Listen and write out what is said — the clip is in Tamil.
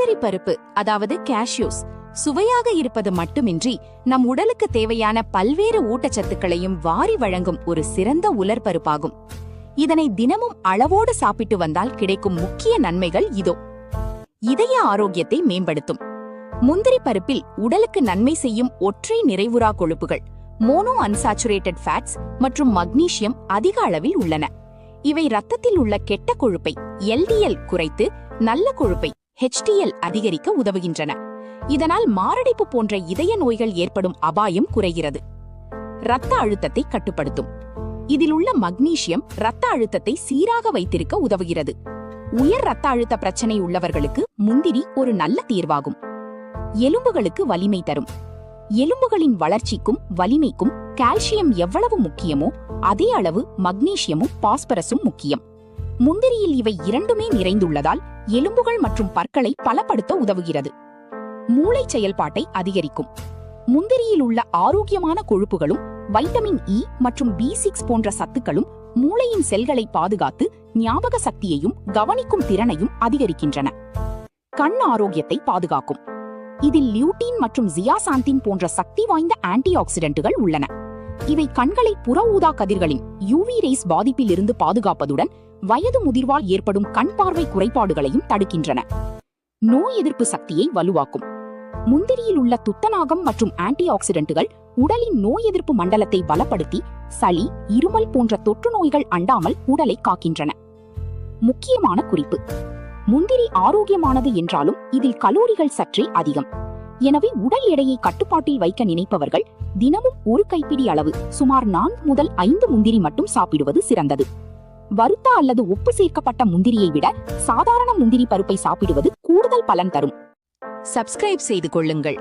முந்திரி பருப்பு அதாவது கேஷ்யூஸ் சுவையாக இருப்பது மட்டுமின்றி நம் உடலுக்கு தேவையான பல்வேறு ஊட்டச்சத்துக்களையும் வாரி வழங்கும் ஒரு சிறந்த உலர்பருப்பாகும். இதனை தினமும் அளவோடு சாப்பிட்டு வந்தால் கிடைக்கும் முக்கிய நன்மைகள் இதோ. இதய ஆரோக்கியத்தை மேம்படுத்தும். முந்திரி பருப்பில் உடலுக்கு நன்மை செய்யும் ஒற்றை நிறைவுறா கொழுப்புகள் மோனோ அன்சாச்சுரேட்டட் ஃபேட்ஸ் மற்றும் மக்னீசியம் அதிக அளவில் உள்ளன. இவை இரத்தத்தில் உள்ள கெட்ட கொழுப்பை LDL குறைத்து நல்ல கொழுப்பை HDL அதிகரிக்க உதவுகின்றன. இதனால் மாரடைப்பு போன்ற இதய நோய்கள் ஏற்படும் அபாயம் குறைகிறது. இரத்த அழுத்தத்தை கட்டுப்படுத்தும். இதில் உள்ள மக்னீசியம் இரத்த அழுத்தத்தை சீராக வைத்திருக்க உதவுகிறது. உயர் இரத்த அழுத்த பிரச்சனை உள்ளவர்களுக்கு முந்திரி ஒரு நல்ல தீர்வாகும். எலும்புகளுக்கு வலிமை தரும். எலும்புகளின் வளர்ச்சிக்கும் வலிமைக்கும் கால்சியம் எவ்வளவு முக்கியமோ அதே அளவு மக்னீசியமும் பாஸ்பரஸும் முக்கியம். முந்திரியில் இவை இரண்டுமே நிறைந்துள்ளதால் எலும்புகள் மற்றும் பற்களை பலப்படுத்த உதவுகிறது. மூளை செயல்பாட்டை அதிகரிக்கும். முந்திரியில் உள்ள ஆரோக்கியமான கொழுப்புகளும் வைட்டமின் E மற்றும் B6 போன்ற சத்துக்களும் மூளையின் செல்களை பாதுகாத்து ஞாபக சக்தியையும் கவனிக்கும் திறனையும் அதிகரிக்கின்றன. கண் ஆரோக்கியத்தை பாதுகாக்கும். இதில் லியூட்டின் மற்றும் ஜியாசாந்தின் போன்ற சக்தி வாய்ந்த ஆன்டி ஆக்சிடென்ட்டுகள் உள்ளன. இவை கண்களை புற ஊதா கதிர்களின் UV ரேஸ் பாதிப்பில் இருந்து பாதுகாப்பதுடன் வயது முதிர்வால் ஏற்படும் கண் பார்வை குறைபாடுகளையும் தடுக்கின்றன. நோய் எதிர்ப்பு சக்தியை வலுவாக்கும். முந்திரியில் உள்ள துத்தநாகம் மற்றும் ஆன்டி ஆக்சிடென்ட்டுகள் உடலின் நோய் எதிர்ப்பு மண்டலத்தை பலப்படுத்தி சளி, இருமல் போன்ற தொற்று நோய்கள் அண்டாமல் உடலை காக்கின்றன. முக்கியமான குறிப்பு: முந்திரி ஆரோக்கியமானது என்றாலும் இதில் கலோரிகள் சற்றே அதிகம். எனவே உடல் எடையை கட்டுப்பாட்டில் வைக்க நினைப்பவர்கள் தினமும் ஒரு கைப்பிடி அளவு சுமார் 4 முதல் 5 முந்திரி மட்டும் சாப்பிடுவது சிறந்தது. வறுத்த அல்லது உப்பு சேர்க்கப்பட்ட முந்திரியை விட சாதாரண முந்திரி பருப்பை சாப்பிடுவது கூடுதல் பலன் தரும். சப்ஸ்கிரைப் செய்து கொள்ளுங்கள்.